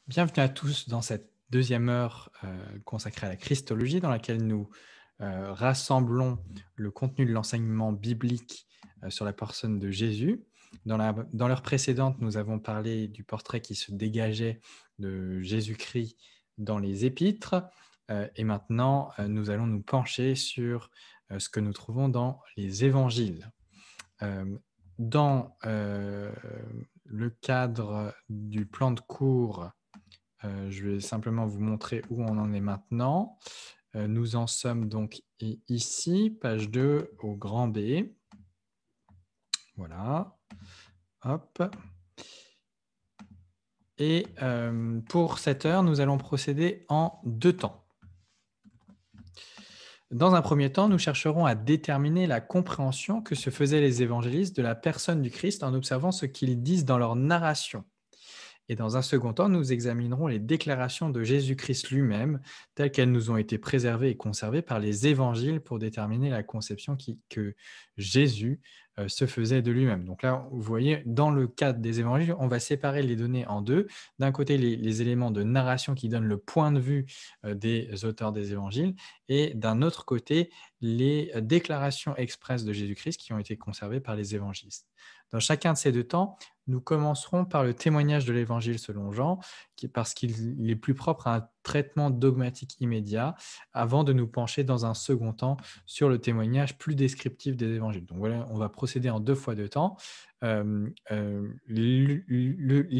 Bienvenue à tous dans cette deuxième heure consacrée à la Christologie, dans laquelle nous rassemblons le contenu de l'enseignement biblique sur la personne de Jésus. Dans l'heure précédente, nous avons parlé du portrait qui se dégageait de Jésus-Christ dans les épîtres. Et maintenant, nous allons nous pencher sur ce que nous trouvons dans les évangiles. Dans le cadre du plan de cours, je vais simplement vous montrer où on en est maintenant. Nous en sommes donc ici, page 2 au grand B. Voilà. Hop. Et pour cette heure, nous allons procéder en deux temps. Dans un premier temps, nous chercherons à déterminer la compréhension que se faisaient les évangélistes de la personne du Christ en observant ce qu'ils disent dans leur narration. Et dans un second temps, nous examinerons les déclarations de Jésus-Christ lui-même, telles qu'elles nous ont été préservées et conservées par les évangiles pour déterminer la conception que Jésus se faisait de lui-même. Donc là, vous voyez, dans le cadre des évangiles, on va séparer les données en deux. D'un côté, les éléments de narration qui donnent le point de vue des auteurs des évangiles, et d'un autre côté, les déclarations expresses de Jésus-Christ qui ont été conservées par les évangélistes. Dans chacun de ces deux temps, nous commencerons par le témoignage de l'Évangile selon Jean, parce qu'il est plus propre à un traitement dogmatique immédiat, avant de nous pencher dans un second temps sur le témoignage plus descriptif des Évangiles. Donc voilà, on va procéder en deux fois deux temps. Les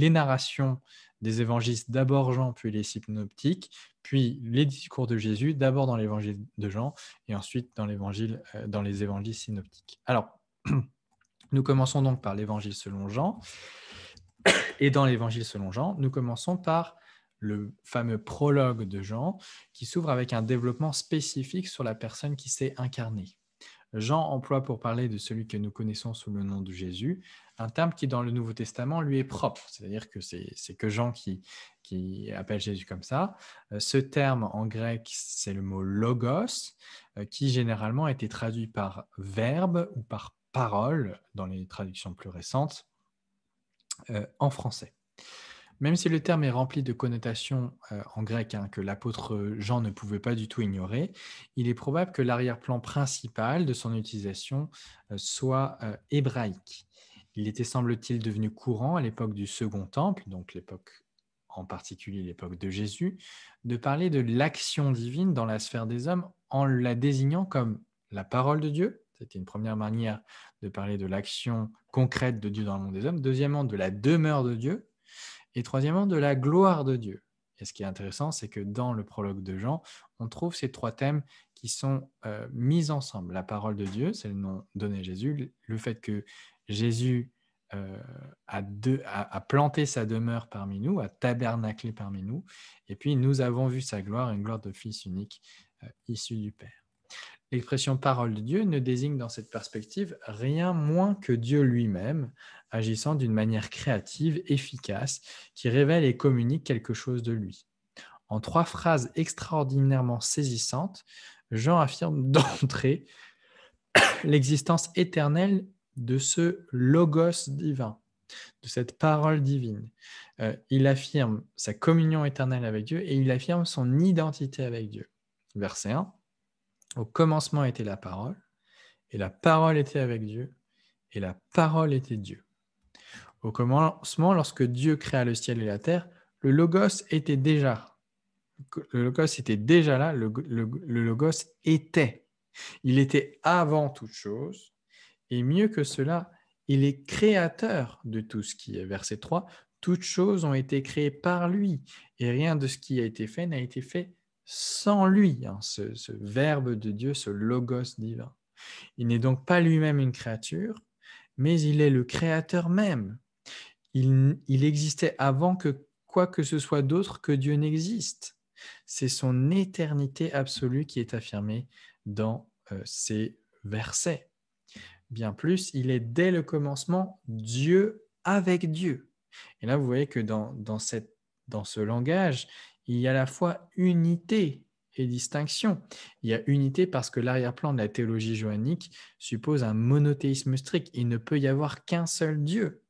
narrations des évangélistes, d'abord Jean, puis les synoptiques, puis les discours de Jésus, d'abord dans l'Évangile de Jean, et ensuite dans les évangiles synoptiques. Alors, nous commençons donc par l'Évangile selon Jean. Et dans l'Évangile selon Jean, nous commençons par le fameux prologue de Jean qui s'ouvre avec un développement spécifique sur la personne qui s'est incarnée. Jean emploie pour parler de celui que nous connaissons sous le nom de Jésus un terme qui dans le Nouveau Testament lui est propre, c'est-à-dire que c'est que Jean qui appelle Jésus comme ça. Ce terme en grec, c'est le mot logos, qui généralement a été traduit par verbe ou par parole dans les traductions plus récentes en français. Même si le terme est rempli de connotations en grec que l'apôtre Jean ne pouvait pas du tout ignorer, il est probable que l'arrière-plan principal de son utilisation soit hébraïque. Il était, semble-t-il, devenu courant à l'époque du Second Temple, donc l'époque en particulier l'époque de Jésus, de parler de l'action divine dans la sphère des hommes en la désignant comme la parole de Dieu. C'était une première manière de parler de l'action concrète de Dieu dans le monde des hommes. Deuxièmement, de la demeure de Dieu. Et troisièmement, de la gloire de Dieu. Et ce qui est intéressant, c'est que dans le prologue de Jean, on trouve ces trois thèmes qui sont mis ensemble. La parole de Dieu, c'est le nom donné à Jésus, le fait que Jésus a planté sa demeure parmi nous, a tabernaclé parmi nous, et puis nous avons vu sa gloire, une gloire de Fils unique issu du Père. L'expression parole de Dieu ne désigne dans cette perspective rien moins que Dieu lui-même, agissant d'une manière créative, efficace, qui révèle et communique quelque chose de lui. En trois phrases extraordinairement saisissantes, Jean affirme d'entrée l'existence éternelle de ce logos divin, de cette parole divine. Il affirme sa communion éternelle avec Dieu et il affirme son identité avec Dieu. Verset 1. Au commencement était la parole, et la parole était avec Dieu, et la parole était Dieu. Au commencement, lorsque Dieu créa le ciel et la terre, le Logos était déjà. Le Logos était déjà là, le Logos était. Il était avant toute chose, et mieux que cela, il est créateur de tout ce qui est. Verset 3, toutes choses ont été créées par lui, et rien de ce qui a été fait n'a été fait sans lui, ce Verbe de Dieu, ce Logos divin. Il n'est donc pas lui-même une créature, mais il est le créateur même. Il existait avant que quoi que ce soit d'autre que Dieu n'existe. C'est son éternité absolue qui est affirmée dans ces versets. Bien plus, il est dès le commencement Dieu avec Dieu. Et là, vous voyez que dans ce langage, il y a à la fois unité et distinction. Il y a unité parce que l'arrière-plan de la théologie johannique suppose un monothéisme strict. Il ne peut y avoir qu'un seul Dieu.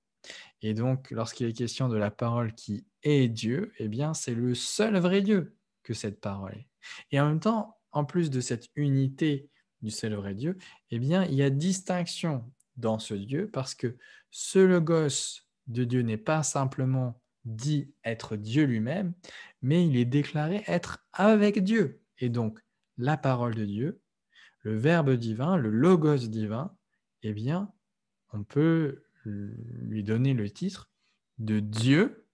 Et donc, lorsqu'il est question de la parole qui est Dieu, eh bien, c'est le seul vrai Dieu que cette parole est. Et en même temps, en plus de cette unité du seul vrai Dieu, eh bien, il y a distinction dans ce Dieu parce que ce Logos de Dieu n'est pas simplement dit être Dieu lui-même, mais il est déclaré être avec Dieu. Et donc, la parole de Dieu, le Verbe divin, le Logos divin, eh bien, on peut lui donner le titre de Dieu,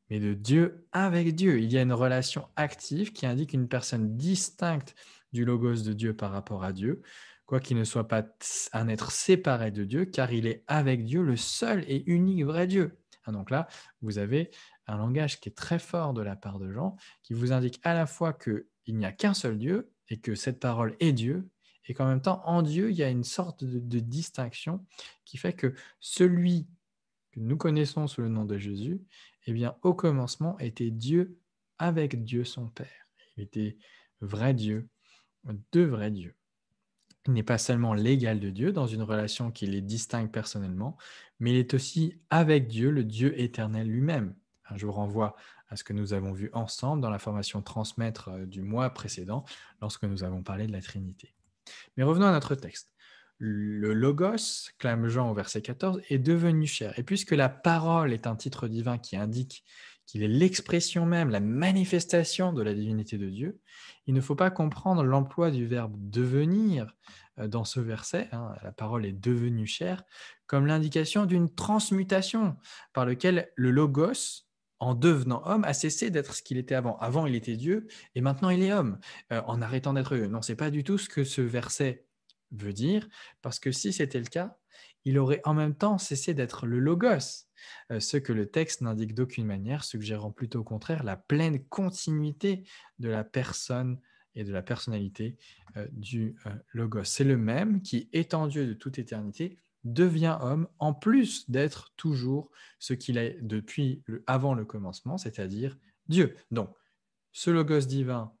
mais de Dieu avec Dieu. Il y a une relation active qui indique une personne distincte du Logos de Dieu par rapport à Dieu, quoiqu'il ne soit pas un être séparé de Dieu, car il est avec Dieu, le seul et unique vrai Dieu. Donc là, vous avez un langage qui est très fort de la part de Jean, qui vous indique à la fois qu'il n'y a qu'un seul Dieu et que cette parole est Dieu, et qu'en même temps, en Dieu, il y a une sorte de distinction qui fait que celui que nous connaissons sous le nom de Jésus, eh bien, au commencement, était Dieu avec Dieu son Père. Il était vrai Dieu, de vrai Dieu. Il n'est pas seulement l'égal de Dieu dans une relation qui les distingue personnellement, mais il est aussi avec Dieu, le Dieu éternel lui-même. Je vous renvoie à ce que nous avons vu ensemble dans la formation transmettre du mois précédent, lorsque nous avons parlé de la Trinité. Mais revenons à notre texte. Le Logos, clame Jean au verset 14, est devenu chair. Et puisque la parole est un titre divin qui indique qu'il est l'expression même, la manifestation de la divinité de Dieu, il ne faut pas comprendre l'emploi du verbe devenir dans ce verset, la parole est devenue chair, comme l'indication d'une transmutation par lequel le Logos, en devenant homme, a cessé d'être ce qu'il était avant. Avant, il était Dieu, et maintenant, il est homme, en arrêtant d'être Dieu. Non, ce n'est pas du tout ce que ce verset veut dire, parce que si c'était le cas, il aurait en même temps cessé d'être le Logos, ce que le texte n'indique d'aucune manière, suggérant plutôt au contraire la pleine continuité de la personne et de la personnalité du Logos. C'est le même qui, étant Dieu de toute éternité, devient homme, en plus d'être toujours ce qu'il est depuis avant le commencement, c'est-à-dire Dieu. Donc, ce Logos divin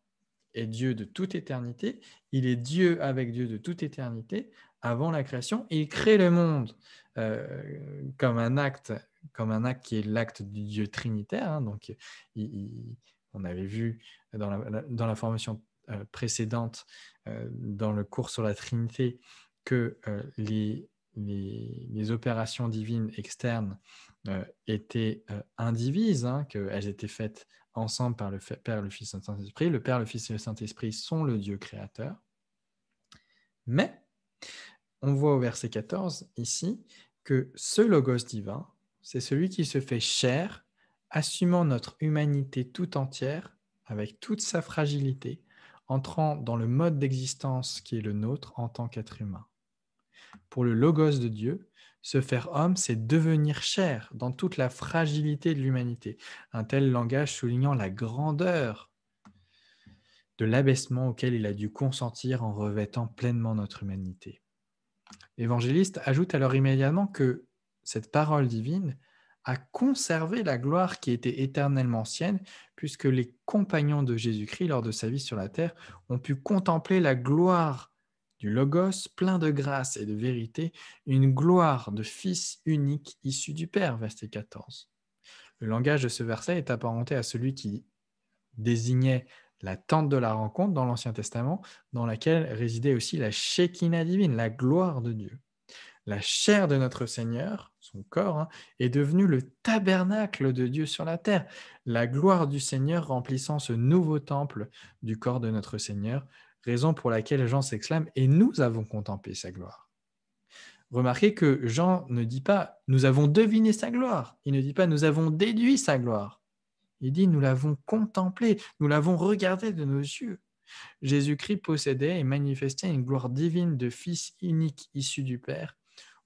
est Dieu de toute éternité, il est Dieu avec Dieu de toute éternité, avant la création, et il crée le monde comme un acte qui est l'acte du Dieu trinitaire. Donc, on avait vu dans la formation précédente, dans le cours sur la Trinité, que les opérations divines externes étaient indivises, qu'elles étaient faites ensemble par le Père, le Fils et le Saint-Esprit. Le Père, le Fils et le Saint-Esprit sont le Dieu créateur. Mais on voit au verset 14 ici que ce Logos divin, c'est celui qui se fait chair, assumant notre humanité tout entière, avec toute sa fragilité, entrant dans le mode d'existence qui est le nôtre en tant qu'être humain. Pour le Logos de Dieu, se faire homme, c'est devenir chair dans toute la fragilité de l'humanité. Un tel langage soulignant la grandeur de l'abaissement auquel il a dû consentir en revêtant pleinement notre humanité. L'évangéliste ajoute alors immédiatement que cette parole divine a conservé la gloire qui était éternellement sienne, puisque les compagnons de Jésus-Christ, lors de sa vie sur la terre, ont pu contempler la gloire du Logos, plein de grâce et de vérité, une gloire de Fils unique issu du Père, verset 14. Le langage de ce verset est apparenté à celui qui désignait la tente de la rencontre dans l'Ancien Testament, dans laquelle résidait aussi la Shekinah divine, la gloire de Dieu. La chair de notre Seigneur, son corps, est devenue le tabernacle de Dieu sur la terre, la gloire du Seigneur remplissant ce nouveau temple du corps de notre Seigneur, raison pour laquelle Jean s'exclame « Et nous avons contemplé sa gloire ». Remarquez que Jean ne dit pas « Nous avons deviné sa gloire », il ne dit pas « Nous avons déduit sa gloire ». Il dit « Nous l'avons contemplé, nous l'avons regardé de nos yeux ». Jésus-Christ possédait et manifestait une gloire divine de Fils unique issu du Père,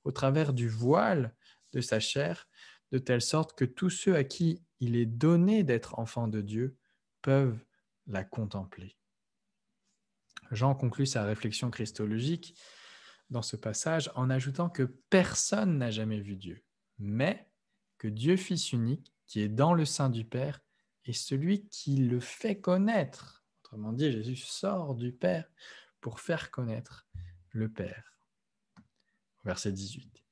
au travers du voile de sa chair, de telle sorte que tous ceux à qui il est donné d'être enfants de Dieu peuvent la contempler. Jean conclut sa réflexion christologique dans ce passage en ajoutant que personne n'a jamais vu Dieu, mais que Dieu Fils unique, qui est dans le sein du Père, est celui qui le fait connaître. Autrement dit, Jésus sort du Père pour faire connaître le Père. Verset 18.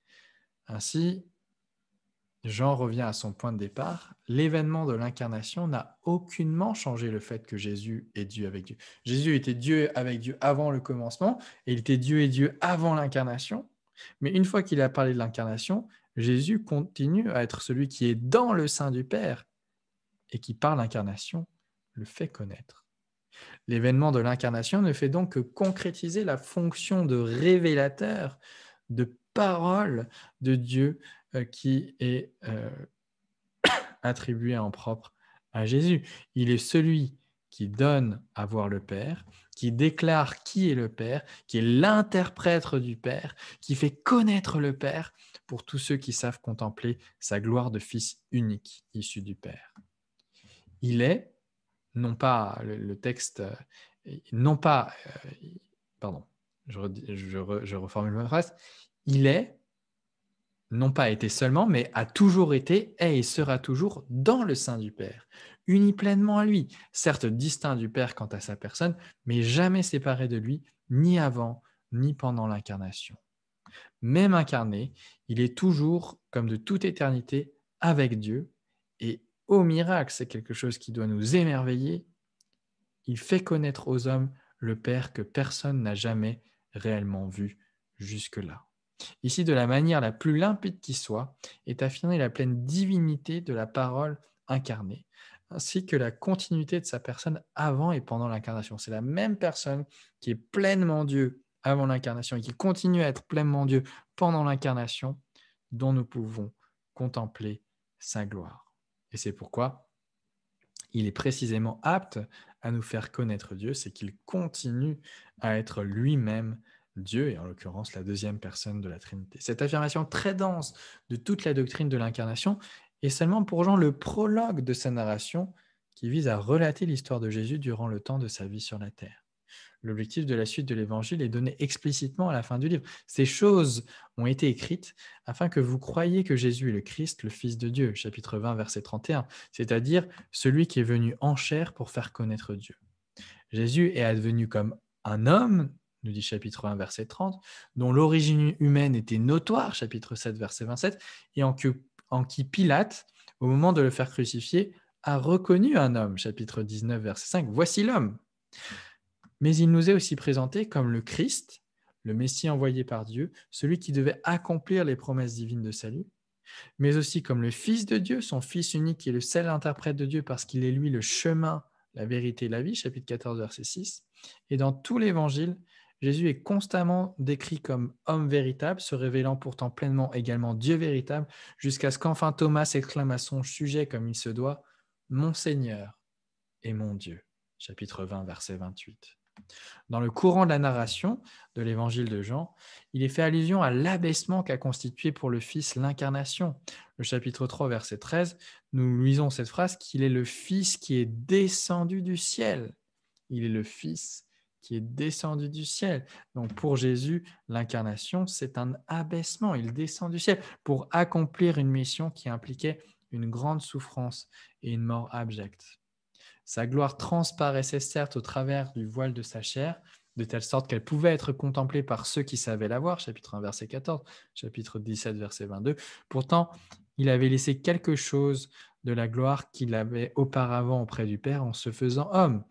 Ainsi, Jean revient à son point de départ. L'événement de l'incarnation n'a aucunement changé le fait que Jésus est Dieu avec Dieu. Jésus était Dieu avec Dieu avant le commencement, et il était Dieu et Dieu avant l'incarnation. Mais une fois qu'il a parlé de l'incarnation, Jésus continue à être celui qui est dans le sein du Père et qui, par l'incarnation, le fait connaître. L'événement de l'incarnation ne fait donc que concrétiser la fonction de révélateur, de parole de Dieu qui est attribuée en propre à Jésus. Il est celui qui donne à voir le Père, qui déclare qui est le Père, qui est l'interprète du Père, qui fait connaître le Père pour tous ceux qui savent contempler sa gloire de Fils unique issu du Père. Il est, non pas le texte, non pas, pardon, je reformule ma phrase, il est, non pas été seulement, mais a toujours été, est et sera toujours dans le sein du Père, uni pleinement à lui, certes distinct du Père quant à sa personne, mais jamais séparé de lui, ni avant, ni pendant l'incarnation. Même incarné, il est toujours, comme de toute éternité, avec Dieu, et au miracle, c'est quelque chose qui doit nous émerveiller, il fait connaître aux hommes le Père que personne n'a jamais réellement vu jusque-là. Ici, de la manière la plus limpide qui soit, est affirmée la pleine divinité de la parole incarnée, ainsi que la continuité de sa personne avant et pendant l'incarnation. C'est la même personne qui est pleinement Dieu avant l'incarnation et qui continue à être pleinement Dieu pendant l'incarnation, dont nous pouvons contempler sa gloire. Et c'est pourquoi il est précisément apte à nous faire connaître Dieu, c'est qu'il continue à être lui-même Dieu, et en l'occurrence la deuxième personne de la Trinité. Cette affirmation très dense de toute la doctrine de l'incarnation est seulement pour Jean le prologue de sa narration qui vise à relater l'histoire de Jésus durant le temps de sa vie sur la terre. L'objectif de la suite de l'Évangile est donné explicitement à la fin du livre. Ces choses ont été écrites afin que vous croyiez que Jésus est le Christ, le Fils de Dieu, chapitre 20, verset 31, c'est-à-dire celui qui est venu en chair pour faire connaître Dieu. Jésus est advenu comme un homme, nous dit chapitre 1, verset 30, dont l'origine humaine était notoire, chapitre 7, verset 27, et en qui Pilate, au moment de le faire crucifier, a reconnu un homme, chapitre 19, verset 5. Voici l'homme. Mais il nous est aussi présenté comme le Christ, le Messie envoyé par Dieu, celui qui devait accomplir les promesses divines de salut, mais aussi comme le Fils de Dieu, son Fils unique qui est le seul interprète de Dieu parce qu'il est lui le chemin, la vérité et la vie, chapitre 14, verset 6. Et dans tout l'Évangile, Jésus est constamment décrit comme homme véritable, se révélant pourtant pleinement également Dieu véritable, jusqu'à ce qu'enfin Thomas s'exclame à son sujet comme il se doit, « Mon Seigneur et mon Dieu », chapitre 20, verset 28. Dans le courant de la narration de l'évangile de Jean, il est fait allusion à l'abaissement qu'a constitué pour le Fils l'incarnation. Le chapitre 3, verset 13, nous lisons cette phrase qu'il est le Fils qui est descendu du ciel. Il est le Fils qui est descendu du ciel. Donc pour Jésus, l'incarnation, c'est un abaissement. Il descend du ciel pour accomplir une mission qui impliquait une grande souffrance et une mort abjecte. Sa gloire transparaissait certes au travers du voile de sa chair, de telle sorte qu'elle pouvait être contemplée par ceux qui savaient la voir, chapitre 1, verset 14, chapitre 17, verset 22. Pourtant, il avait laissé quelque chose de la gloire qu'il avait auparavant auprès du Père en se faisant homme,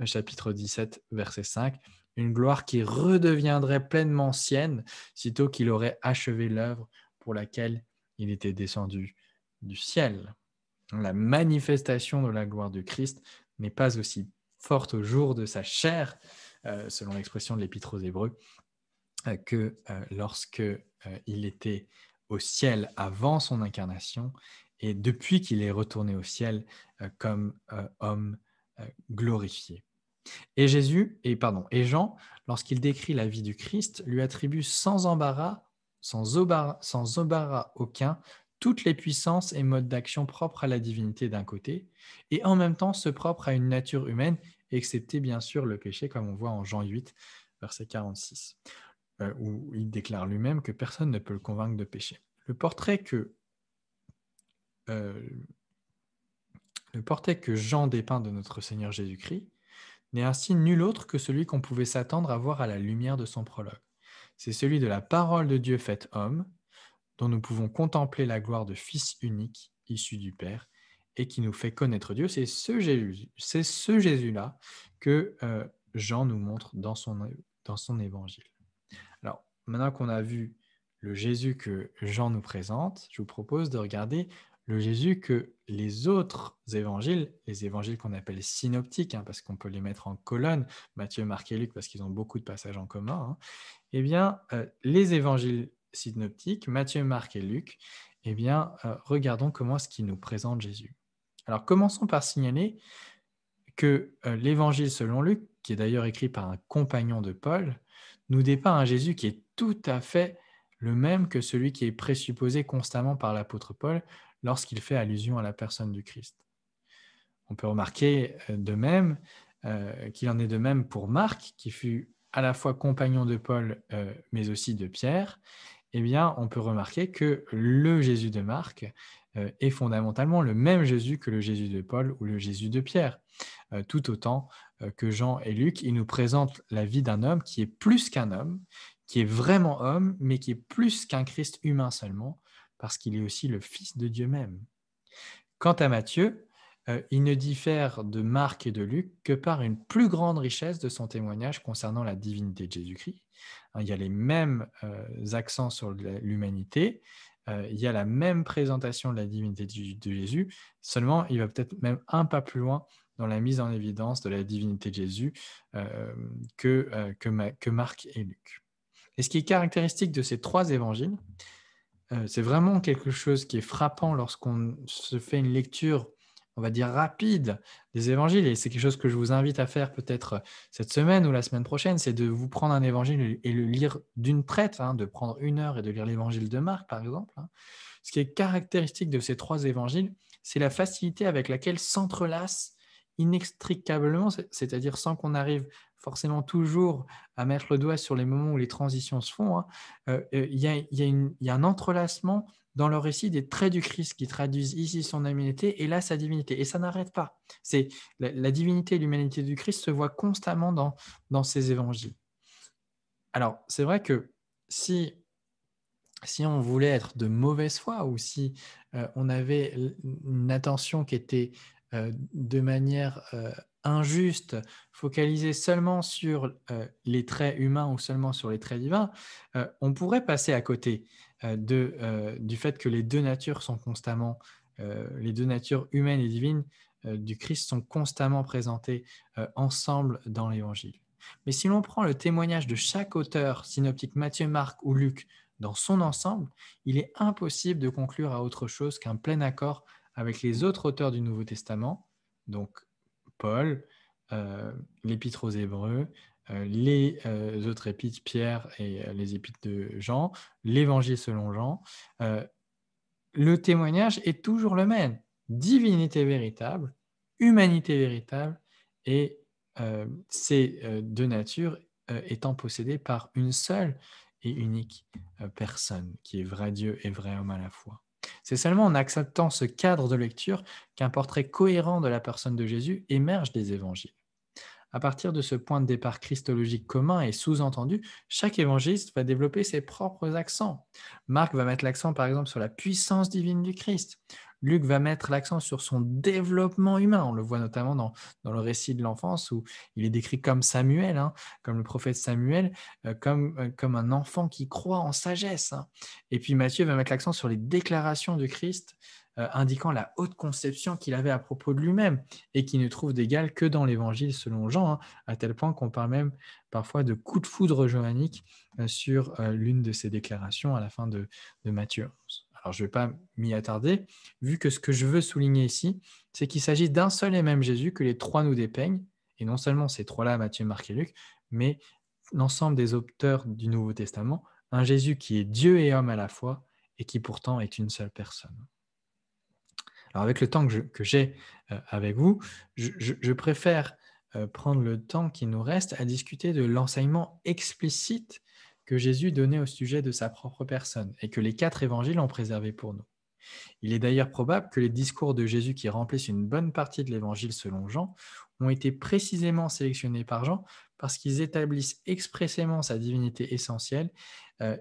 chapitre 17, verset 5, une gloire qui redeviendrait pleinement sienne, sitôt qu'il aurait achevé l'œuvre pour laquelle il était descendu du ciel. La manifestation de la gloire du Christ n'est pas aussi forte au jour de sa chair, selon l'expression de l'Épître aux Hébreux, que lorsque il était au ciel avant son incarnation et depuis qu'il est retourné au ciel comme homme glorifié. Et Jean, lorsqu'il décrit la vie du Christ, lui attribue sans embarras aucun, toutes les puissances et modes d'action propres à la divinité d'un côté, et en même temps ceux propres à une nature humaine, excepté bien sûr le péché, comme on voit en Jean 8, verset 46, où il déclare lui-même que personne ne peut le convaincre de péché. Le portrait que Jean dépeint de notre Seigneur Jésus-Christ n'est ainsi nul autre que celui qu'on pouvait s'attendre à voir à la lumière de son prologue. C'est celui de la parole de Dieu faite homme, dont nous pouvons contempler la gloire de Fils unique, issu du Père, et qui nous fait connaître Dieu. C'est ce Jésus-là que Jean nous montre dans son évangile. Alors, maintenant qu'on a vu le Jésus que Jean nous présente, je vous propose de regarder le Jésus que les autres évangiles, les évangiles qu'on appelle synoptiques, parce qu'on peut les mettre en colonne, Matthieu, Marc et Luc, parce qu'ils ont beaucoup de passages en commun, eh bien, les évangiles synoptiques, Matthieu, Marc et Luc, eh bien, regardons comment est-ce qu'ils nous présentent Jésus. Alors, commençons par signaler que l'évangile selon Luc, qui est d'ailleurs écrit par un compagnon de Paul, nous dépeint un Jésus qui est tout à fait le même que celui qui est présupposé constamment par l'apôtre Paul lorsqu'il fait allusion à la personne du Christ. On peut remarquer de même qu'il en est de même pour Marc, qui fut à la fois compagnon de Paul, mais aussi de Pierre. Eh bien, on peut remarquer que le Jésus de Marc est fondamentalement le même Jésus que le Jésus de Paul ou le Jésus de Pierre. Tout autant que Jean et Luc, ils nous présentent la vie d'un homme qui est plus qu'un homme, qui est vraiment homme, mais qui est plus qu'un Christ humain seulement, parce qu'il est aussi le Fils de Dieu même. Quant à Matthieu, il ne diffère de Marc et de Luc que par une plus grande richesse de son témoignage concernant la divinité de Jésus-Christ. Il y a les mêmes accents sur l'humanité, il y a la même présentation de la divinité de Jésus, seulement il va peut-être même un pas plus loin dans la mise en évidence de la divinité de Jésus que Marc et Luc. Et ce qui est caractéristique de ces trois évangiles, c'est vraiment quelque chose qui est frappant lorsqu'on se fait une lecture, on va dire, rapide des évangiles, et c'est quelque chose que je vous invite à faire peut-être cette semaine ou la semaine prochaine, c'est de vous prendre un évangile et le lire d'une traite, de prendre 1 heure et de lire l'évangile de Marc, par exemple. Ce qui est caractéristique de ces trois évangiles, c'est la facilité avec laquelle s'entrelacent inextricablement, c'est-à-dire sans qu'on arrive forcément toujours à mettre le doigt sur les moments où les transitions se font. Il y a un entrelacement dans le récit des traits du Christ qui traduisent ici son humanité et là sa divinité. Et ça n'arrête pas. C'est la divinité et l'humanité du Christ se voient constamment dans ces évangiles. Alors, c'est vrai que si on voulait être de mauvaise foi ou si on avait une attention qui était de manière injuste, focalisée seulement sur les traits humains ou seulement sur les traits divins, on pourrait passer à côté du fait que les deux natures sont constamment, les deux natures humaines et divines du Christ sont constamment présentées ensemble dans l'Évangile. Mais si l'on prend le témoignage de chaque auteur, synoptique Matthieu, Marc ou Luc, dans son ensemble, il est impossible de conclure à autre chose qu'un plein accord avec les autres auteurs du Nouveau Testament, donc Paul, l'Épître aux Hébreux, les autres épîtres, Pierre et les épîtres de Jean, l'Évangile selon Jean. Le témoignage est toujours le même. Divinité véritable, humanité véritable, et ces deux natures étant possédées par une seule et unique personne, qui est vrai Dieu et vrai homme à la fois. C'est seulement en acceptant ce cadre de lecture qu'un portrait cohérent de la personne de Jésus émerge des évangiles. À partir de ce point de départ christologique commun et sous-entendu, chaque évangéliste va développer ses propres accents. Marc va mettre l'accent par exemple sur la puissance divine du Christ. Luc va mettre l'accent sur son développement humain. On le voit notamment dans le récit de l'enfance où il est décrit comme Samuel, comme le prophète Samuel, comme un enfant qui croit en sagesse. Et puis Matthieu va mettre l'accent sur les déclarations du Christ, indiquant la haute conception qu'il avait à propos de lui-même et qui ne trouve d'égal que dans l'évangile selon Jean, à tel point qu'on parle même parfois de coup de foudre johannique sur l'une de ses déclarations à la fin de Matthieu 11. Alors, je ne vais pas m'y attarder, vu que ce que je veux souligner ici, c'est qu'il s'agit d'un seul et même Jésus que les trois nous dépeignent, et non seulement ces trois-là, Matthieu, Marc et Luc, mais l'ensemble des auteurs du Nouveau Testament, un Jésus qui est Dieu et homme à la fois, et qui pourtant est une seule personne. Alors, avec le temps que j'ai avec vous, je préfère prendre le temps qui nous reste à discuter de l'enseignement explicite que Jésus donnait au sujet de sa propre personne et que les 4 évangiles ont préservé pour nous. Il est d'ailleurs probable que les discours de Jésus qui remplissent une bonne partie de l'Évangile selon Jean ont été précisément sélectionnés par Jean parce qu'ils établissent expressément sa divinité essentielle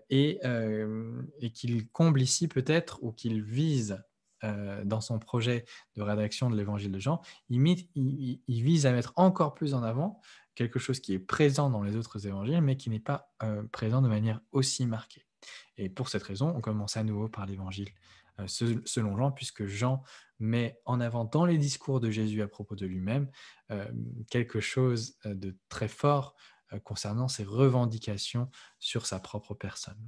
et qu'ils comblent ici peut-être ou qu'ils visent dans son projet de rédaction de l'Évangile de Jean, il vise à mettre encore plus en avant quelque chose qui est présent dans les autres évangiles, mais qui n'est pas présent de manière aussi marquée. Et pour cette raison, on commence à nouveau par l'Évangile selon Jean, puisque Jean met en avant dans les discours de Jésus à propos de lui-même quelque chose de très fort concernant ses revendications sur sa propre personne.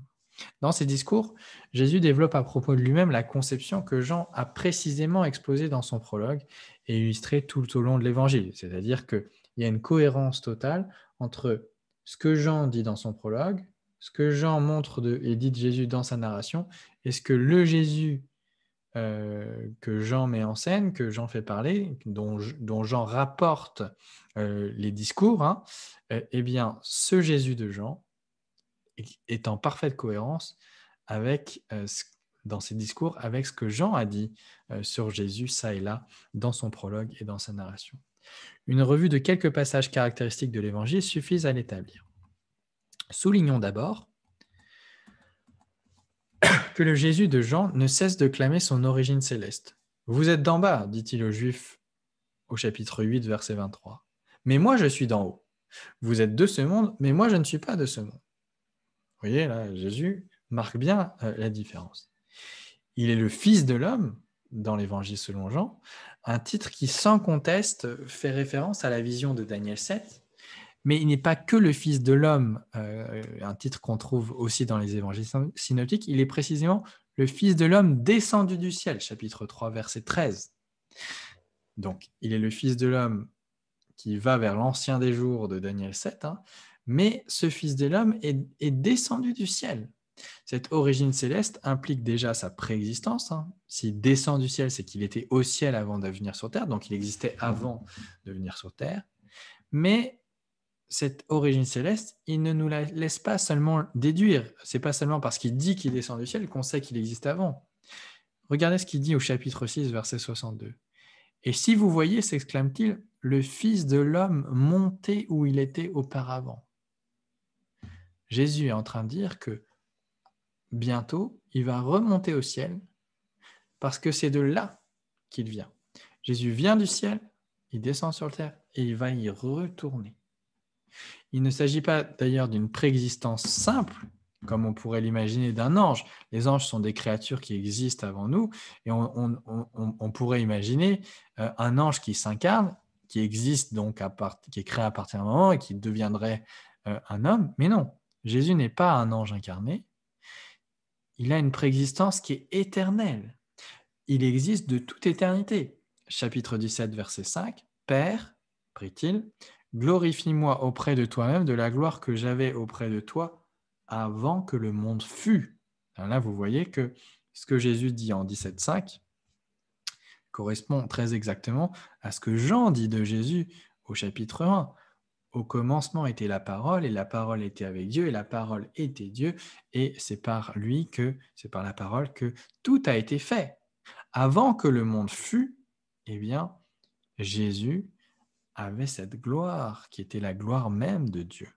Dans ses discours, Jésus développe à propos de lui-même la conception que Jean a précisément exposée dans son prologue et illustrée tout au long de l'Évangile. C'est-à-dire qu'il y a une cohérence totale entre ce que Jean dit dans son prologue, ce que Jean montre et dit de Jésus dans sa narration, et ce que le Jésus que Jean met en scène, que Jean fait parler, dont Jean rapporte les discours, eh bien, ce Jésus de Jean est en parfaite cohérence avec, dans ses discours avec ce que Jean a dit sur Jésus, ça et là, dans son prologue et dans sa narration. Une revue de quelques passages caractéristiques de l'Évangile suffisent à l'établir. Soulignons d'abord que le Jésus de Jean ne cesse de clamer son origine céleste. « Vous êtes d'en bas », dit-il aux Juifs au chapitre 8, verset 23. « Mais moi, je suis d'en haut. Vous êtes de ce monde, mais moi, je ne suis pas de ce monde. » Vous voyez, là, Jésus marque bien la différence. Il est le Fils de l'homme, dans l'Évangile selon Jean, un titre qui, sans conteste, fait référence à la vision de Daniel 7, mais il n'est pas que le Fils de l'homme, un titre qu'on trouve aussi dans les Évangiles synoptiques, il est précisément le Fils de l'homme descendu du ciel, chapitre 3, verset 13. Donc, il est le Fils de l'homme qui va vers l'ancien des jours de Daniel 7, mais ce Fils de l'homme est descendu du ciel. Cette origine céleste implique déjà sa préexistence. S'il descend du ciel, c'est qu'il était au ciel avant de venir sur terre, donc il existait avant de venir sur terre. Mais cette origine céleste, il ne nous la laisse pas seulement déduire. Ce n'est pas seulement parce qu'il dit qu'il descend du ciel qu'on sait qu'il existe avant. Regardez ce qu'il dit au chapitre 6, verset 62. « Et si vous voyez, s'exclame-t-il, le Fils de l'homme monter où il était auparavant. » Jésus est en train de dire que bientôt, il va remonter au ciel parce que c'est de là qu'il vient. Jésus vient du ciel, il descend sur la terre et il va y retourner. Il ne s'agit pas d'ailleurs d'une préexistence simple, comme on pourrait l'imaginer d'un ange. Les anges sont des créatures qui existent avant nous et on pourrait imaginer un ange qui s'incarne, qui existe donc, qui est créé à partir d'un moment et qui deviendrait un homme. Mais non, Jésus n'est pas un ange incarné. Il a une préexistence qui est éternelle. Il existe de toute éternité. Chapitre 17, verset 5. « Père, prie-t-il, glorifie-moi auprès de toi-même de la gloire que j'avais auprès de toi avant que le monde fût. » Alors là, vous voyez que ce que Jésus dit en 17,5 correspond très exactement à ce que Jean dit de Jésus au chapitre 1. Au commencement était la parole, et la parole était avec Dieu, et la parole était Dieu, et c'est par la parole que tout a été fait. Avant que le monde fût, eh bien, Jésus avait cette gloire qui était la gloire même de Dieu.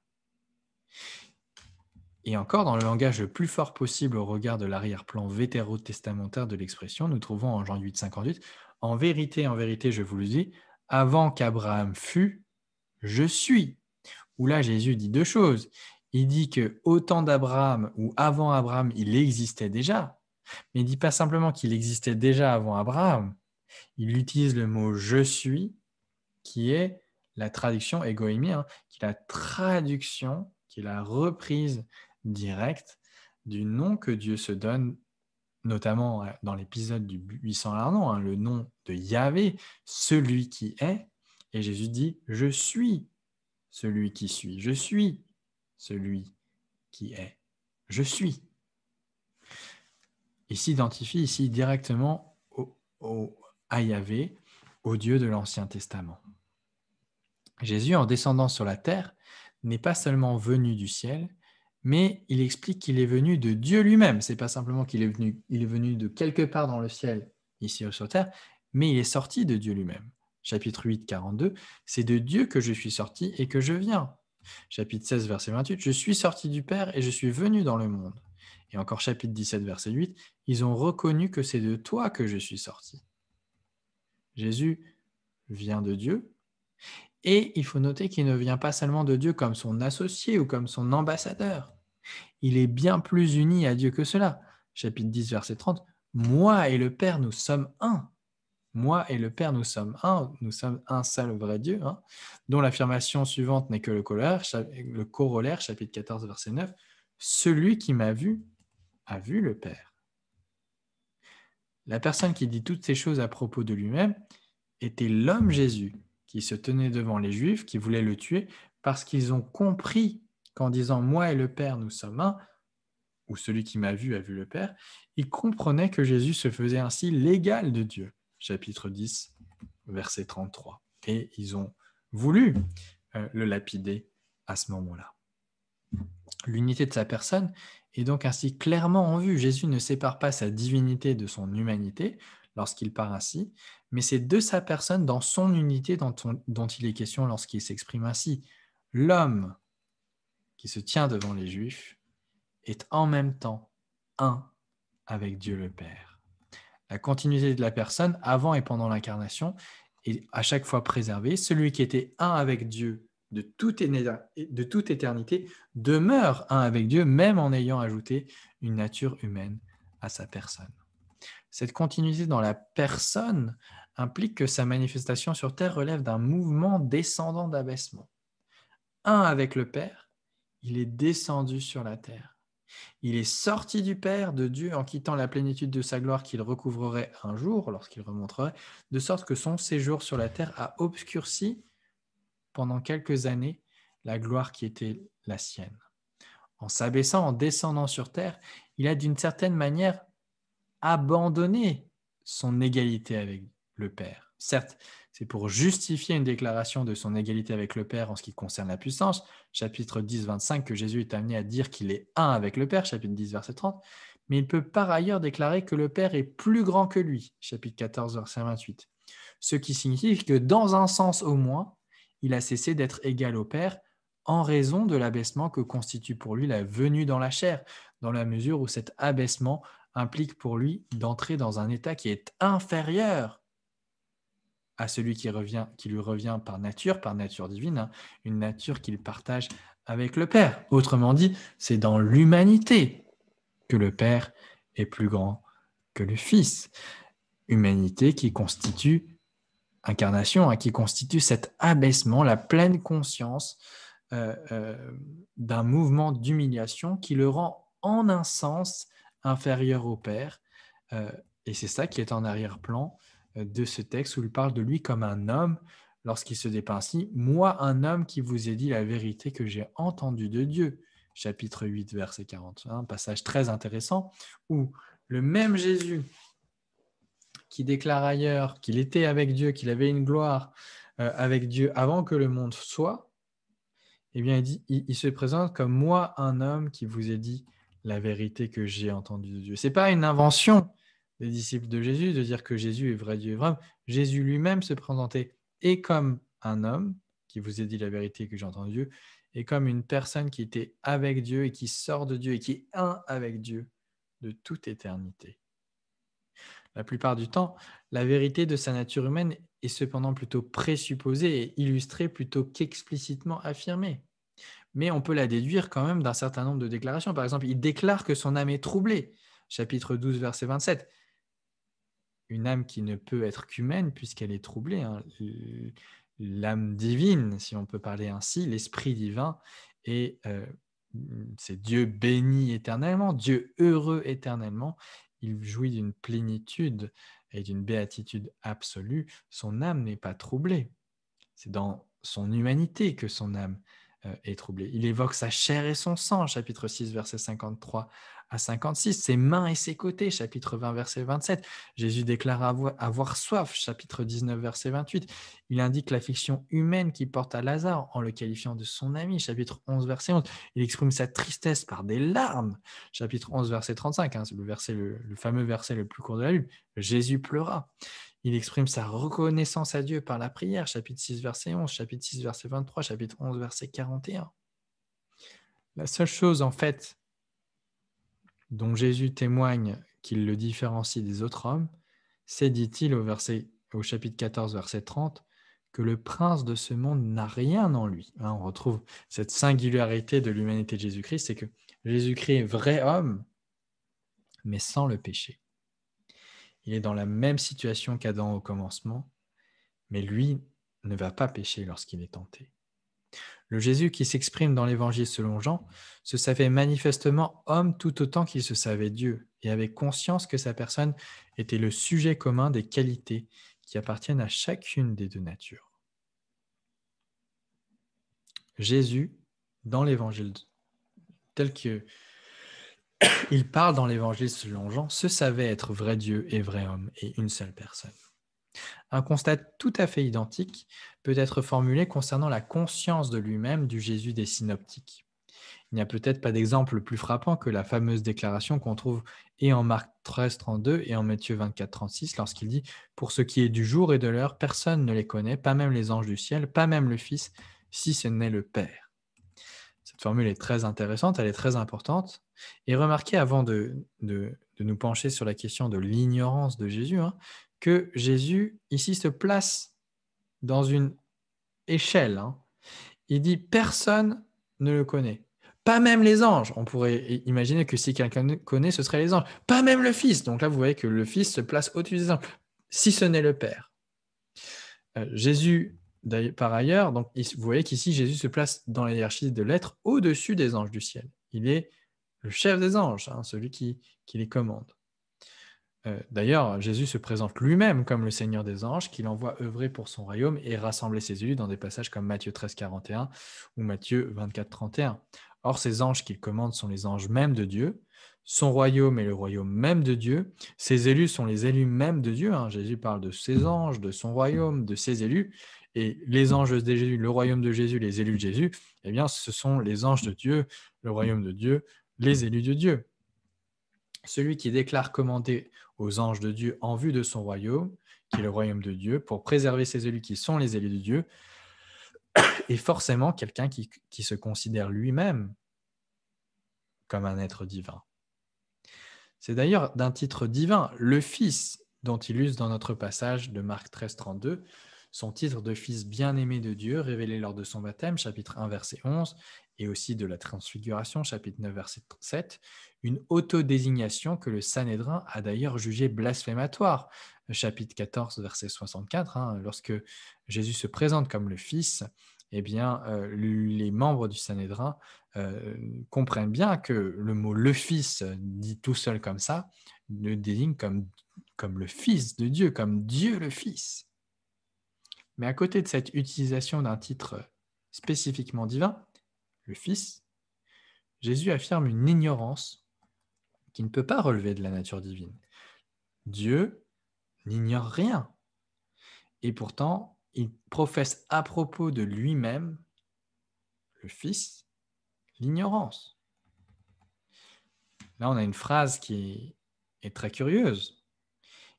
Et encore, dans le langage le plus fort possible au regard de l'arrière-plan vétérotestamentaire de l'expression, nous trouvons en Jean 8, 58, « En vérité, je vous le dis, avant qu'Abraham fût, je suis. » Où là, Jésus dit deux choses. Il dit qu'au temps d'Abraham ou avant Abraham, il existait déjà, mais il ne dit pas simplement qu'il existait déjà avant Abraham. Il utilise le mot « je suis » qui est la traduction égoïmie, qui est la traduction, qui est la reprise directe du nom que Dieu se donne, notamment dans l'épisode du buisson ardent, le nom de Yahvé, celui qui est. Et Jésus dit « je suis celui qui suis, je suis celui qui est, je suis ». Il s'identifie ici directement à Yahvé, au Dieu de l'Ancien Testament. Jésus, en descendant sur la terre, n'est pas seulement venu du ciel, mais il explique qu'il est venu de Dieu lui-même. Ce n'est pas simplement il est venu de quelque part dans le ciel, ici sur terre, mais il est sorti de Dieu lui-même. Chapitre 8, 42, c'est de Dieu que je suis sorti et que je viens. Chapitre 16, verset 28, je suis sorti du Père et je suis venu dans le monde. Et encore chapitre 17, verset 8, ils ont reconnu que c'est de toi que je suis sorti. Jésus vient de Dieu, et il faut noter qu'il ne vient pas seulement de Dieu comme son associé ou comme son ambassadeur. Il est bien plus uni à Dieu que cela. Chapitre 10, verset 30, moi et le Père, nous sommes un. Moi et le Père, nous sommes un seul vrai Dieu, hein, dont l'affirmation suivante n'est que le corollaire, chapitre 14, verset 9, celui qui m'a vu a vu le Père. La personne qui dit toutes ces choses à propos de lui-même était l'homme Jésus, qui se tenait devant les Juifs, qui voulaient le tuer, parce qu'ils ont compris qu'en disant « moi et le Père, nous sommes un », ou « celui qui m'a vu a vu le Père », ils comprenaient que Jésus se faisait ainsi l'égal de Dieu. Chapitre 10, verset 33. Et ils ont voulu le lapider à ce moment-là. L'unité de sa personne est donc ainsi clairement en vue. Jésus ne sépare pas sa divinité de son humanité lorsqu'il part ainsi, mais c'est de sa personne dans son unité dont il est question lorsqu'il s'exprime ainsi. L'homme qui se tient devant les Juifs est en même temps un avec Dieu le Père. La continuité de la personne avant et pendant l'incarnation est à chaque fois préservée. Celui qui était un avec Dieu de toute éternité demeure un avec Dieu, même en ayant ajouté une nature humaine à sa personne. Cette continuité dans la personne implique que sa manifestation sur terre relève d'un mouvement descendant d'abaissement. Un avec le Père, il est descendu sur la terre. Il est sorti du Père, de Dieu, en quittant la plénitude de sa gloire qu'il recouvrerait un jour lorsqu'il remonterait, de sorte que son séjour sur la terre a obscurci pendant quelques années la gloire qui était la sienne. En s'abaissant, en descendant sur terre, il a d'une certaine manière abandonné son égalité avec le Père. Certes, c'est pour justifier une déclaration de son égalité avec le Père en ce qui concerne la puissance, chapitre 10, 25, que Jésus est amené à dire qu'il est un avec le Père, chapitre 10, verset 30, mais il peut par ailleurs déclarer que le Père est plus grand que lui, chapitre 14, verset 28. Ce qui signifie que dans un sens au moins, il a cessé d'être égal au Père en raison de l'abaissement que constitue pour lui la venue dans la chair, dans la mesure où cet abaissement implique pour lui d'entrer dans un état qui est inférieur à celui qui lui revient par nature divine, hein, une nature qu'il partage avec le Père. Autrement dit, c'est dans l'humanité que le Père est plus grand que le Fils. Humanité qui constitue incarnation, hein, qui constitue cet abaissement, la pleine conscience d'un mouvement d'humiliation qui le rend en un sens inférieur au Père. Et c'est ça qui est en arrière-plan de ce texte où il parle de lui comme un homme lorsqu'il se dépeint ainsi. Moi, un homme qui vous ai dit la vérité que j'ai entendue de Dieu. Chapitre 8, verset 40. Un passage très intéressant où le même Jésus qui déclare ailleurs qu'il était avec Dieu, qu'il avait une gloire avec Dieu avant que le monde soit, eh bien, il se présente comme moi, un homme qui vous ai dit la vérité que j'ai entendue de Dieu. Ce n'est pas une invention des disciples de Jésus de dire que Jésus est vrai Dieu et vrai homme. Jésus lui-même se présentait et comme un homme qui vous a dit la vérité que j'ai entendue de Dieu, et comme une personne qui était avec Dieu et qui sort de Dieu et qui est un avec Dieu de toute éternité. La plupart du temps, la vérité de sa nature humaine est cependant plutôt présupposée et illustrée plutôt qu'explicitement affirmée. Mais on peut la déduire quand même d'un certain nombre de déclarations. Par exemple, il déclare que son âme est troublée. Chapitre 12, verset 27. Une âme qui ne peut être qu'humaine puisqu'elle est troublée, hein. L'âme divine, si on peut parler ainsi, l'esprit divin, et c'est Dieu béni éternellement, Dieu heureux éternellement. Il jouit d'une plénitude et d'une béatitude absolue. Son âme n'est pas troublée. C'est dans son humanité que son âme est troublé. Il évoque sa chair et son sang, chapitre 6, versets 53 à 56, ses mains et ses côtés, chapitre 20, verset 27. Jésus déclare avoir soif, chapitre 19, verset 28. Il indique l'affliction humaine qui porte à Lazare en le qualifiant de son ami, chapitre 11, verset 11. Il exprime sa tristesse par des larmes, chapitre 11, verset 35, c'est le fameux verset le plus court de la Bible. Jésus pleura. Il exprime sa reconnaissance à Dieu par la prière, chapitre 6, verset 11, chapitre 6, verset 23, chapitre 11, verset 41. La seule chose, en fait, dont Jésus témoigne qu'il le différencie des autres hommes, c'est, dit-il au chapitre 14, verset 30, que le prince de ce monde n'a rien en lui. On retrouve cette singularité de l'humanité de Jésus-Christ, c'est que Jésus-Christ est vrai homme, mais sans le péché. Il est dans la même situation qu'Adam au commencement, mais lui ne va pas pécher lorsqu'il est tenté. Le Jésus qui s'exprime dans l'Évangile selon Jean se savait manifestement homme tout autant qu'il se savait Dieu, et avait conscience que sa personne était le sujet commun des qualités qui appartiennent à chacune des deux natures. Jésus, dans l'Évangile, tel qu'il parle dans l'Évangile selon Jean, se savait être vrai Dieu et vrai homme, et une seule personne. Un constat tout à fait identique peut être formulé concernant la conscience de lui-même du Jésus des synoptiques. Il n'y a peut-être pas d'exemple plus frappant que la fameuse déclaration qu'on trouve et en Marc 13, 32 et en Matthieu 24, 36, lorsqu'il dit « Pour ce qui est du jour et de l'heure, personne ne les connaît, pas même les anges du ciel, pas même le Fils, si ce n'est le Père. » Cette formule est très intéressante, elle est très importante. Et remarquez, avant de nous pencher sur la question de l'ignorance de Jésus, que Jésus, ici, se place dans une échelle. Il dit « Personne ne le connaît. » Pas même les anges. On pourrait imaginer que si quelqu'un le connaît, ce serait les anges. Pas même le Fils. Donc là, vous voyez que le Fils se place au-dessus des anges, si ce n'est le Père. Jésus, par ailleurs, donc, vous voyez qu'ici, Jésus se place dans la hiérarchie de l'être au-dessus des anges du ciel. Il est le chef des anges, celui qui les commande. D'ailleurs, Jésus se présente lui-même comme le Seigneur des anges, qu'il envoie œuvrer pour son royaume et rassembler ses élus dans des passages comme Matthieu 13, 41 ou Matthieu 24, 31. Or, ces anges qu'il commande sont les anges mêmes de Dieu. Son royaume est le royaume même de Dieu. Ses élus sont les élus mêmes de Dieu. Jésus parle de ses anges, de son royaume, de ses élus. Et les anges de Jésus, le royaume de Jésus, les élus de Jésus, eh bien, ce sont les anges de Dieu, le royaume de Dieu, les élus de Dieu. Celui qui déclare commander aux anges de Dieu en vue de son royaume, qui est le royaume de Dieu, pour préserver ses élus qui sont les élus de Dieu, est forcément quelqu'un qui se considère lui-même comme un être divin. C'est d'ailleurs d'un titre divin, le Fils, dont il use dans notre passage de Marc 13, 32, son titre de Fils bien-aimé de Dieu, révélé lors de son baptême, chapitre 1, verset 11, et aussi de la Transfiguration, chapitre 9, verset 7, une autodésignation que le Sanhédrin a d'ailleurs jugée blasphématoire, chapitre 14, verset 64, lorsque Jésus se présente comme le Fils, eh bien, les membres du Sanhédrin comprennent bien que le mot « le Fils » dit tout seul comme ça, le désigne comme le Fils de Dieu, comme Dieu le Fils. Mais à côté de cette utilisation d'un titre spécifiquement divin, le Fils, Jésus affirme une ignorance qui ne peut pas relever de la nature divine. Dieu n'ignore rien. Et pourtant, il professe à propos de lui-même, le Fils, l'ignorance. Là, on a une phrase qui est très curieuse.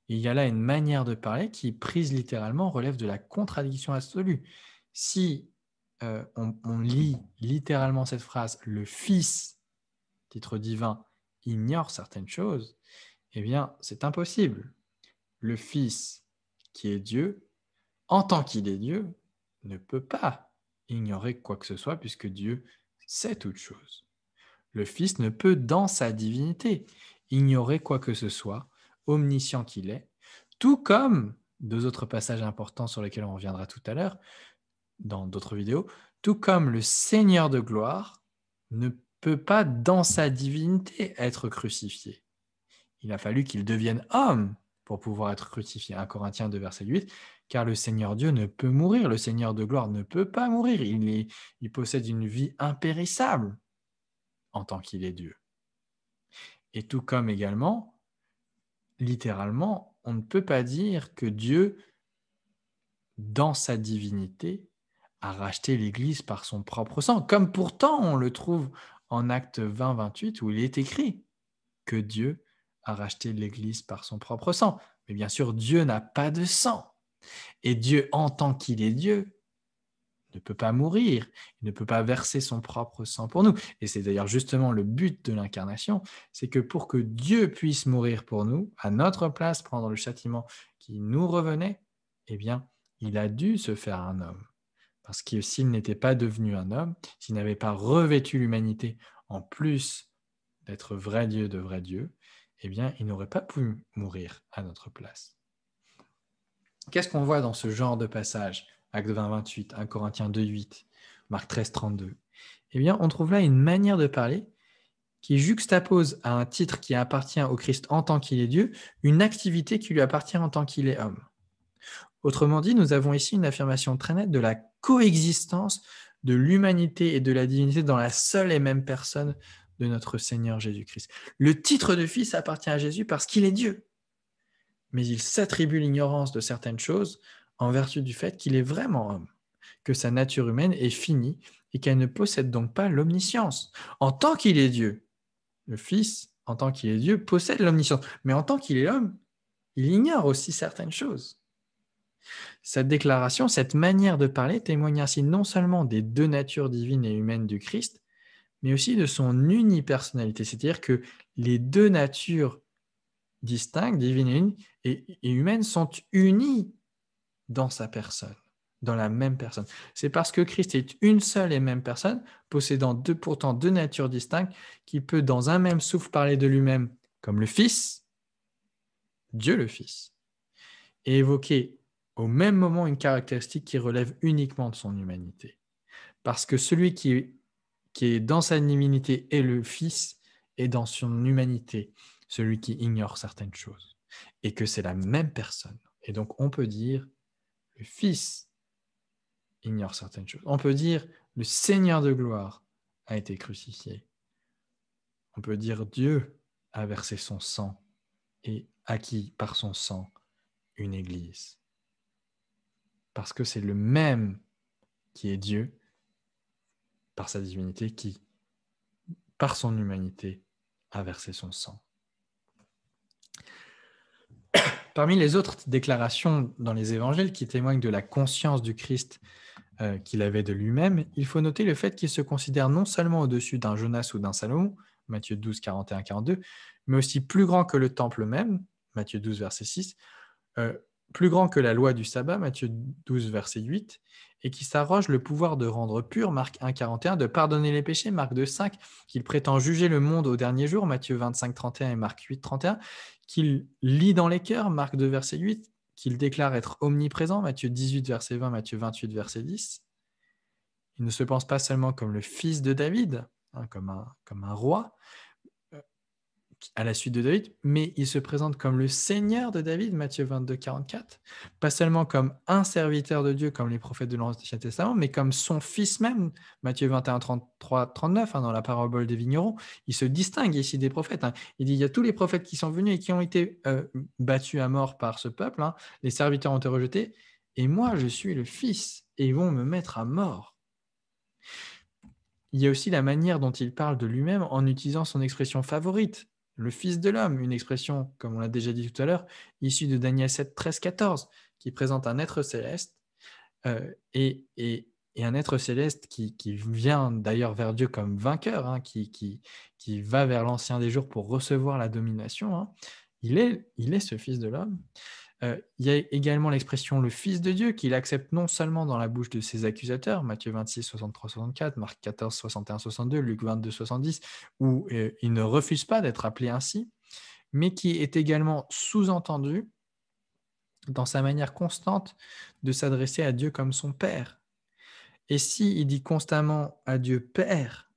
Il y a là une manière de parler qui, prise littéralement, relève de la contradiction absolue. Si on lit littéralement cette phrase, le Fils, titre divin, ignore certaines choses, eh bien, c'est impossible. Le Fils, qui est Dieu, en tant qu'il est Dieu, ne peut pas ignorer quoi que ce soit puisque Dieu sait toute chose. Le Fils ne peut, dans sa divinité, ignorer quoi que ce soit, omniscient qu'il est, tout comme, deux autres passages importants sur lesquels on reviendra tout à l'heure, dans d'autres vidéos, tout comme le Seigneur de gloire ne peut pas, dans sa divinité, être crucifié. Il a fallu qu'il devienne homme pour pouvoir être crucifié. 1 Corinthiens 2, verset 8, car le Seigneur Dieu ne peut mourir, le Seigneur de gloire ne peut pas mourir, il possède une vie impérissable en tant qu'il est Dieu. Et tout comme également, littéralement, on ne peut pas dire que Dieu, dans sa divinité, a racheté l'Église par son propre sang, comme pourtant on le trouve en Actes 20, 28, où il est écrit que Dieu a racheté l'Église par son propre sang. Mais bien sûr, Dieu n'a pas de sang. Et Dieu, en tant qu'il est Dieu, ne peut pas mourir, il ne peut pas verser son propre sang pour nous. Et c'est d'ailleurs justement le but de l'incarnation, c'est que pour que Dieu puisse mourir pour nous, à notre place, prendre le châtiment qui nous revenait, eh bien, il a dû se faire un homme. Parce que s'il n'était pas devenu un homme, s'il n'avait pas revêtu l'humanité en plus d'être vrai Dieu de vrai Dieu, eh bien, il n'aurait pas pu mourir à notre place. Qu'est-ce qu'on voit dans ce genre de passage? Acte 20, 28, 1 Corinthiens 2, 8, Marc 13, 32. Eh bien, on trouve là une manière de parler qui juxtapose à un titre qui appartient au Christ en tant qu'il est Dieu, une activité qui lui appartient en tant qu'il est homme. Autrement dit, nous avons ici une affirmation très nette de la coexistence de l'humanité et de la divinité dans la seule et même personne de notre Seigneur Jésus-Christ. Le titre de fils appartient à Jésus parce qu'il est Dieu, mais il s'attribue l'ignorance de certaines choses en vertu du fait qu'il est vraiment homme, que sa nature humaine est finie et qu'elle ne possède donc pas l'omniscience. En tant qu'il est Dieu, le Fils, en tant qu'il est Dieu, possède l'omniscience, mais en tant qu'il est homme, il ignore aussi certaines choses. Cette déclaration, cette manière de parler témoigne ainsi non seulement des deux natures divines et humaines du Christ, mais aussi de son unipersonnalité, c'est-à-dire que les deux natures distinctes, divines et humaines, sont unies dans sa personne, dans la même personne. C'est parce que Christ est une seule et même personne, possédant pourtant deux natures distinctes, qui peut dans un même souffle parler de lui-même comme le Fils, Dieu le Fils, et évoquer au même moment une caractéristique qui relève uniquement de son humanité. Parce que celui qui est dans sa divinité est le Fils, et dans son humanité, celui qui ignore certaines choses. Et que c'est la même personne. Et donc on peut dire, le Fils ignore certaines choses. On peut dire, le Seigneur de gloire a été crucifié. On peut dire, Dieu a versé son sang et acquis par son sang une église. Parce que c'est le même qui est Dieu, par sa divinité, qui, par son humanité, a versé son sang. Parmi les autres déclarations dans les évangiles qui témoignent de la conscience du Christ qu'il avait de lui-même, il faut noter le fait qu'il se considère non seulement au-dessus d'un Jonas ou d'un Salomon, Matthieu 12, 41, 42, mais aussi plus grand que le temple même, Matthieu 12, verset 6, plus grand que la loi du sabbat, Matthieu 12, verset 8, et qui s'arroge le pouvoir de rendre pur, Marc 1, 41, de pardonner les péchés, Marc 2, 5, qu'il prétend juger le monde au dernier jour, Matthieu 25, 31 et Marc 8, 31, qu'il lit dans les cœurs, Marc 2, verset 8, qu'il déclare être omniprésent, Matthieu 18, verset 20, Matthieu 28, verset 10. Il ne se pense pas seulement comme le fils de David, hein, comme un roi, à la suite de David, mais il se présente comme le Seigneur de David, Matthieu 22, 44, pas seulement comme un serviteur de Dieu, comme les prophètes de l'Ancien Testament, mais comme son fils même, Matthieu 21, 33, 39, dans la parabole des vignerons. Il se distingue ici des prophètes. Hein. Il dit, il y a tous les prophètes qui sont venus et qui ont été battus à mort par ce peuple, hein. Les serviteurs ont été rejetés, et moi, je suis le fils, et ils vont me mettre à mort. Il y a aussi la manière dont il parle de lui-même en utilisant son expression favorite, le Fils de l'homme, une expression, comme on l'a déjà dit tout à l'heure, issue de Daniel 7, 13, 14, qui présente un être céleste et un être céleste qui vient d'ailleurs vers Dieu comme vainqueur, hein, qui va vers l'ancien des jours pour recevoir la domination. Hein. Il est ce Fils de l'homme. Il y a également l'expression le Fils de Dieu qu'il accepte non seulement dans la bouche de ses accusateurs, Matthieu 26, 63, 64, Marc 14, 61, 62, Luc 22, 70, où il ne refuse pas d'être appelé ainsi, mais qui est également sous-entendu dans sa manière constante de s'adresser à Dieu comme son Père. Et s'il dit constamment à Dieu Père,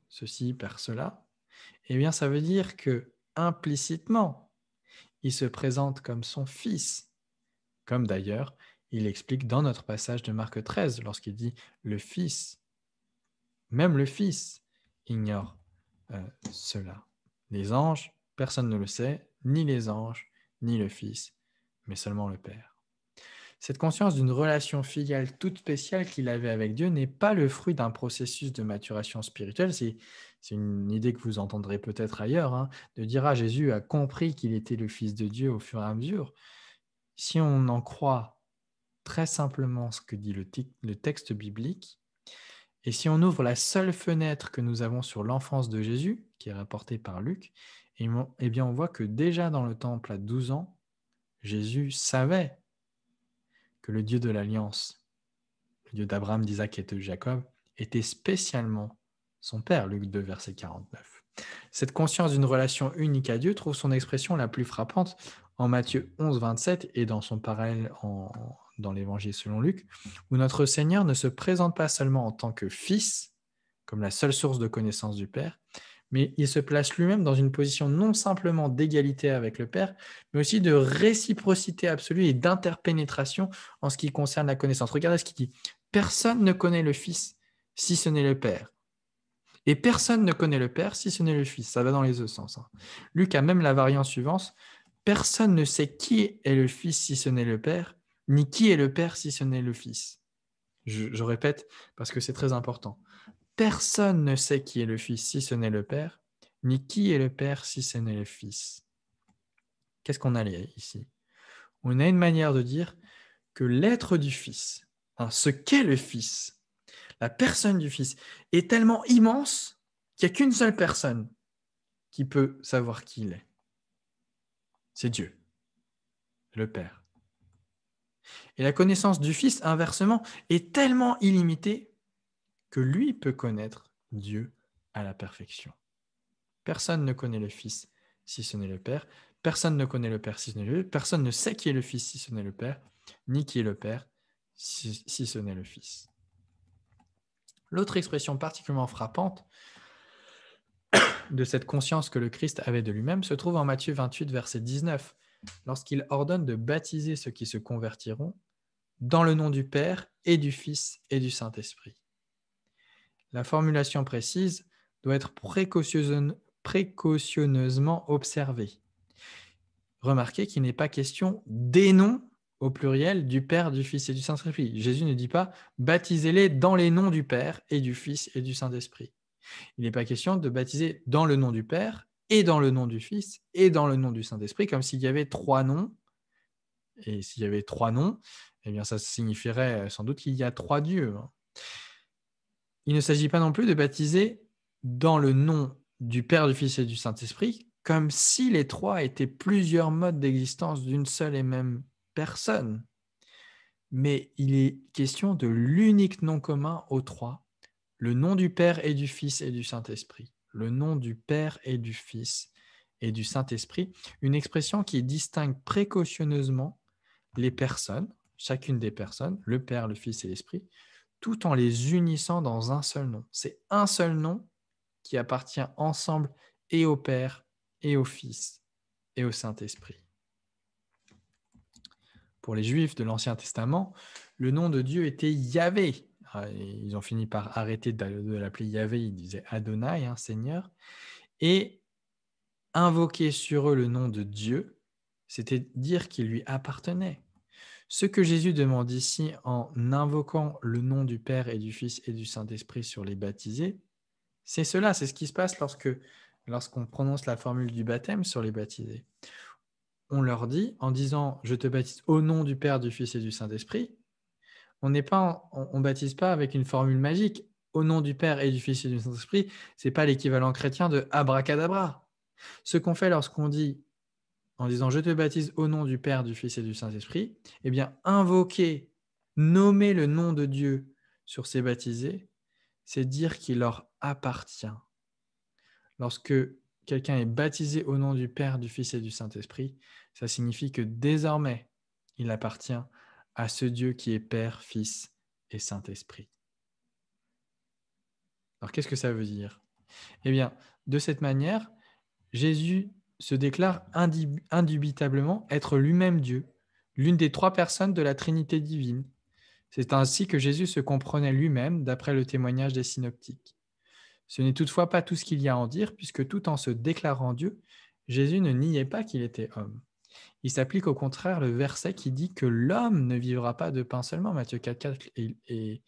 ceci, Père cela, eh bien ça veut dire que implicitement, il se présente comme son Fils, comme d'ailleurs il explique dans notre passage de Marc 13, lorsqu'il dit « le Fils », même le Fils ignore cela. Les anges, personne ne le sait, ni les anges, ni le Fils, mais seulement le Père. Cette conscience d'une relation filiale toute spéciale qu'il avait avec Dieu n'est pas le fruit d'un processus de maturation spirituelle. C'est une idée que vous entendrez peut-être ailleurs, hein, de dire « Ah, Jésus a compris qu'il était le Fils de Dieu au fur et à mesure ». Si on en croit très simplement ce que dit le texte biblique, et si on ouvre la seule fenêtre que nous avons sur l'enfance de Jésus, qui est rapportée par Luc, eh bien on voit que déjà dans le temple à 12 ans, Jésus savait que le Dieu de l'Alliance, le Dieu d'Abraham, d'Isaac et de Jacob, était spécialement son Père, Luc 2, verset 49. Cette conscience d'une relation unique à Dieu trouve son expression la plus frappante en Matthieu 11, 27 et dans son parallèle dans l'Évangile selon Luc, où notre Seigneur ne se présente pas seulement en tant que Fils, comme la seule source de connaissance du Père, mais il se place lui-même dans une position non simplement d'égalité avec le Père, mais aussi de réciprocité absolue et d'interpénétration en ce qui concerne la connaissance. Regardez ce qu'il dit. Personne ne connaît le Fils si ce n'est le Père. Et personne ne connaît le Père si ce n'est le Fils. Ça va dans les deux sens. Hein. Luc a même la variante suivante. Personne ne sait qui est le Fils si ce n'est le Père, ni qui est le Père si ce n'est le Fils. Je répète parce que c'est très important. Personne ne sait qui est le Fils si ce n'est le Père, ni qui est le Père si ce n'est le Fils. Qu'est-ce qu'on a ici? On a une manière de dire que l'être du Fils, hein, ce qu'est le Fils, la personne du Fils, est tellement immense qu'il n'y a qu'une seule personne qui peut savoir qui il est. C'est Dieu, le Père. Et la connaissance du Fils, inversement, est tellement illimitée que lui peut connaître Dieu à la perfection. Personne ne connaît le Fils si ce n'est le Père. Personne ne connaît le Père si ce n'est le Père. Personne ne sait qui est le Fils si ce n'est le Père, ni qui est le Père si ce n'est le Fils. L'autre expression particulièrement frappante de cette conscience que le Christ avait de lui-même se trouve en Matthieu 28, verset 19, lorsqu'il ordonne de baptiser ceux qui se convertiront dans le nom du Père et du Fils et du Saint-Esprit. La formulation précise doit être précautionneusement observée. Remarquez qu'il n'est pas question des noms au pluriel du Père, du Fils et du Saint-Esprit. Jésus ne dit pas « baptisez-les dans les noms du Père et du Fils et du Saint-Esprit ». Il n'est pas question de baptiser dans le nom du Père et dans le nom du Fils et dans le nom du Saint-Esprit, comme s'il y avait 3 noms. Et s'il y avait 3 noms, eh bien ça signifierait sans doute qu'il y a 3 dieux. Il ne s'agit pas non plus de baptiser dans le nom du Père, du Fils et du Saint-Esprit, comme si les 3 étaient plusieurs modes d'existence d'une seule et même personne. Mais il est question de l'unique nom commun aux 3, le nom du Père et du Fils et du Saint-Esprit. Le nom du Père et du Fils et du Saint-Esprit, une expression qui distingue précautionneusement les personnes, chacune des personnes, le Père, le Fils et l'Esprit, tout en les unissant dans un seul nom. C'est un seul nom qui appartient ensemble et au Père, et au Fils, et au Saint-Esprit. Pour les Juifs de l'Ancien Testament, le nom de Dieu était Yahvé. Ils ont fini par arrêter de l'appeler Yahvé, ils disaient Adonai, hein, Seigneur. Et invoquer sur eux le nom de Dieu, c'était dire qu'il lui appartenait. Ce que Jésus demande ici en invoquant le nom du Père et du Fils et du Saint-Esprit sur les baptisés, c'est cela, c'est ce qui se passe lorsqu'on prononce la formule du baptême sur les baptisés. On leur dit, en disant « je te baptise au nom du Père, du Fils et du Saint-Esprit », on ne baptise pas avec une formule magique. Au nom du Père et du Fils et du Saint-Esprit, ce n'est pas l'équivalent chrétien de abracadabra. Ce qu'on fait lorsqu'on dit, en disant « je te baptise au nom du Père, du Fils et du Saint-Esprit », eh bien, invoquer, nommer le nom de Dieu sur ces baptisés, c'est dire qu'il leur appartient. Lorsque quelqu'un est baptisé au nom du Père, du Fils et du Saint-Esprit, ça signifie que désormais, il appartient à ce Dieu qui est Père, Fils et Saint-Esprit. Alors, qu'est-ce que ça veut dire? Eh bien, de cette manière, Jésus se déclare indubitablement être lui-même Dieu, l'une des trois personnes de la Trinité divine. C'est ainsi que Jésus se comprenait lui-même, d'après le témoignage des synoptiques. Ce n'est toutefois pas tout ce qu'il y a à en dire, puisque tout en se déclarant Dieu, Jésus ne niait pas qu'il était homme. Il s'applique au contraire le verset qui dit que l'homme ne vivra pas de pain seulement, Matthieu 4,4, et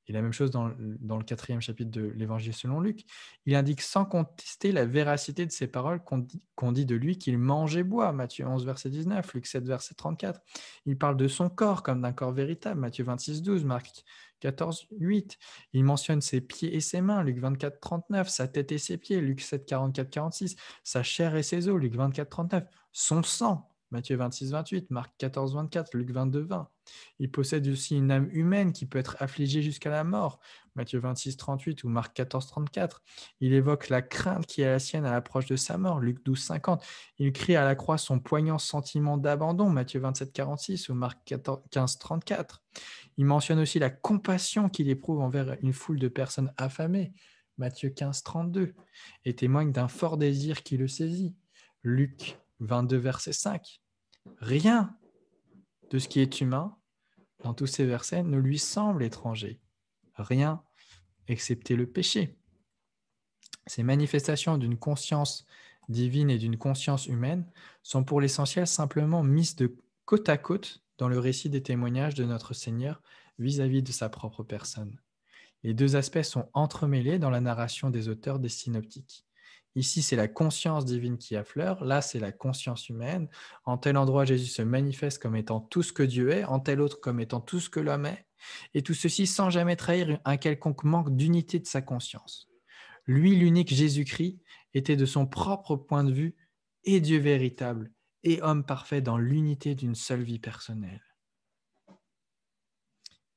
la même chose dans le 4e chapitre de l'Évangile selon Luc. Il indique sans contester la véracité de ces paroles qu'on dit de lui qu'il mange et boit, Matthieu 11, verset 19, Luc 7, verset 34. Il parle de son corps comme d'un corps véritable, Matthieu 26, 12, Marc 14, 8. Il mentionne ses pieds et ses mains, Luc 24, 39, sa tête et ses pieds, Luc 7, 44, 46, sa chair et ses os, Luc 24, 39, son sang, Matthieu 26, 28, Marc 14, 24, Luc 22, 20. Il possède aussi une âme humaine qui peut être affligée jusqu'à la mort, Matthieu 26, 38 ou Marc 14, 34. Il évoque la crainte qui est la sienne à l'approche de sa mort, Luc 12, 50. Il crie à la croix son poignant sentiment d'abandon, Matthieu 27, 46 ou Marc 15, 34. Il mentionne aussi la compassion qu'il éprouve envers une foule de personnes affamées, Matthieu 15, 32, et témoigne d'un fort désir qui le saisit, Luc 22, verset 5. Rien de ce qui est humain dans tous ces versets ne lui semble étranger. Rien excepté le péché. Ces manifestations d'une conscience divine et d'une conscience humaine sont pour l'essentiel simplement mises de côte à côte dans le récit des témoignages de notre Seigneur vis-à-vis de sa propre personne. Les deux aspects sont entremêlés dans la narration des auteurs des synoptiques. Ici, c'est la conscience divine qui affleure, là, c'est la conscience humaine. En tel endroit, Jésus se manifeste comme étant tout ce que Dieu est, en tel autre comme étant tout ce que l'homme est, et tout ceci sans jamais trahir un quelconque manque d'unité de sa conscience. Lui, l'unique Jésus-Christ, était de son propre point de vue et Dieu véritable, et homme parfait dans l'unité d'une seule vie personnelle.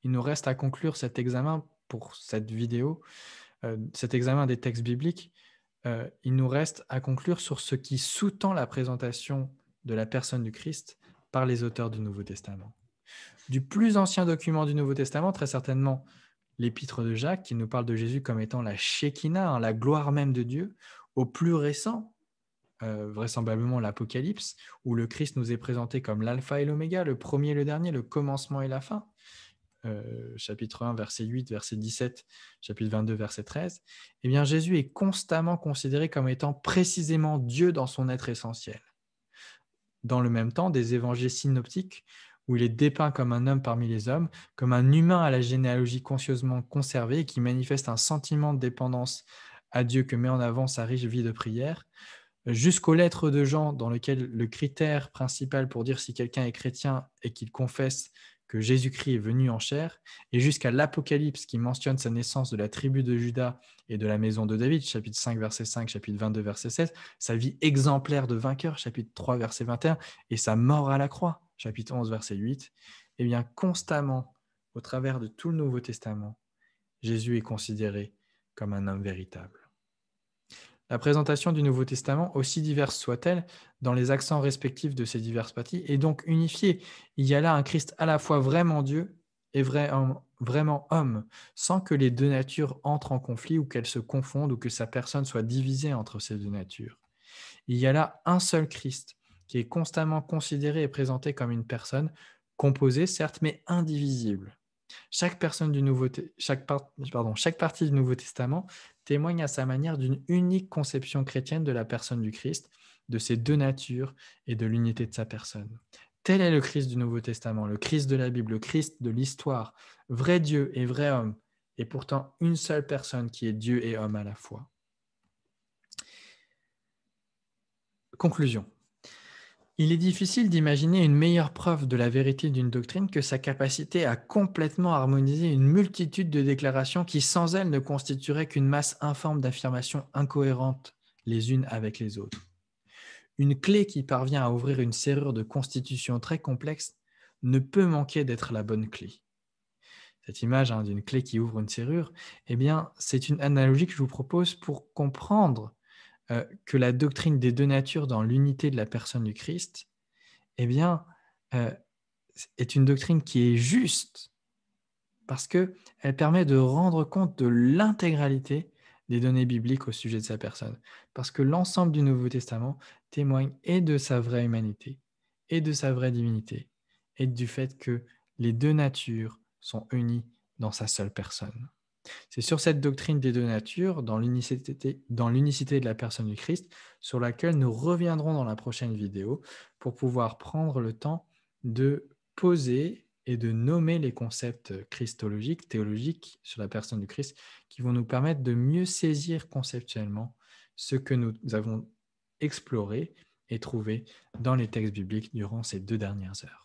Il nous reste à conclure cet examen pour cette vidéo, cet examen des textes bibliques. Il nous reste à conclure sur ce qui sous-tend la présentation de la personne du Christ par les auteurs du Nouveau Testament. Du plus ancien document du Nouveau Testament, très certainement l'épître de Jacques, qui nous parle de Jésus comme étant la Shekinah, la gloire même de Dieu, au plus récent, vraisemblablement l'Apocalypse, où le Christ nous est présenté comme l'alpha et l'oméga, le premier et le dernier, le commencement et la fin. Chapitre 1, verset 8, verset 17, chapitre 22, verset 13, eh bien, Jésus est constamment considéré comme étant précisément Dieu dans son être essentiel. Dans le même temps, des évangiles synoptiques, où il est dépeint comme un homme parmi les hommes, comme un humain à la généalogie conscieusement conservée et qui manifeste un sentiment de dépendance à Dieu que met en avant sa riche vie de prière, jusqu'aux lettres de Jean, dans lesquelles le critère principal pour dire si quelqu'un est chrétien est qu'il confesse que Jésus-Christ est venu en chair, et jusqu'à l'Apocalypse qui mentionne sa naissance de la tribu de Juda et de la maison de David, chapitre 5, verset 5, chapitre 22, verset 16, sa vie exemplaire de vainqueur, chapitre 3, verset 21, et sa mort à la croix, chapitre 11, verset 8, eh bien constamment, au travers de tout le Nouveau Testament, Jésus est considéré comme un homme véritable. La présentation du Nouveau Testament, aussi diverse soit-elle, dans les accents respectifs de ces diverses parties, est donc unifiée. Il y a là un Christ à la fois vraiment Dieu et vraiment homme, sans que les deux natures entrent en conflit ou qu'elles se confondent ou que sa personne soit divisée entre ces deux natures. Il y a là un seul Christ qui est constamment considéré et présenté comme une personne composée, certes, mais indivisible. Chaque partie du Nouveau Testament témoigne à sa manière d'une unique conception chrétienne de la personne du Christ, de ses deux natures et de l'unité de sa personne. Tel est le Christ du Nouveau Testament, le Christ de la Bible, le Christ de l'histoire, vrai Dieu et vrai homme, et pourtant une seule personne qui est Dieu et homme à la fois. Conclusion. Il est difficile d'imaginer une meilleure preuve de la vérité d'une doctrine que sa capacité à complètement harmoniser une multitude de déclarations qui, sans elles, ne constitueraient qu'une masse informe d'affirmations incohérentes les unes avec les autres. Une clé qui parvient à ouvrir une serrure de constitution très complexe ne peut manquer d'être la bonne clé. Cette image d'une clé qui ouvre une serrure, eh bien, c'est une analogie que je vous propose pour comprendre que la doctrine des deux natures dans l'unité de la personne du Christ, eh bien, est une doctrine qui est juste parce qu'elle permet de rendre compte de l'intégralité des données bibliques au sujet de sa personne. Parce que l'ensemble du Nouveau Testament témoigne et de sa vraie humanité, et de sa vraie divinité, et du fait que les deux natures sont unies dans sa seule personne. C'est sur cette doctrine des deux natures, dans l'unicité de la personne du Christ, sur laquelle nous reviendrons dans la prochaine vidéo pour pouvoir prendre le temps de poser et de nommer les concepts christologiques, théologiques sur la personne du Christ qui vont nous permettre de mieux saisir conceptuellement ce que nous avons exploré et trouvé dans les textes bibliques durant ces 2 dernières heures.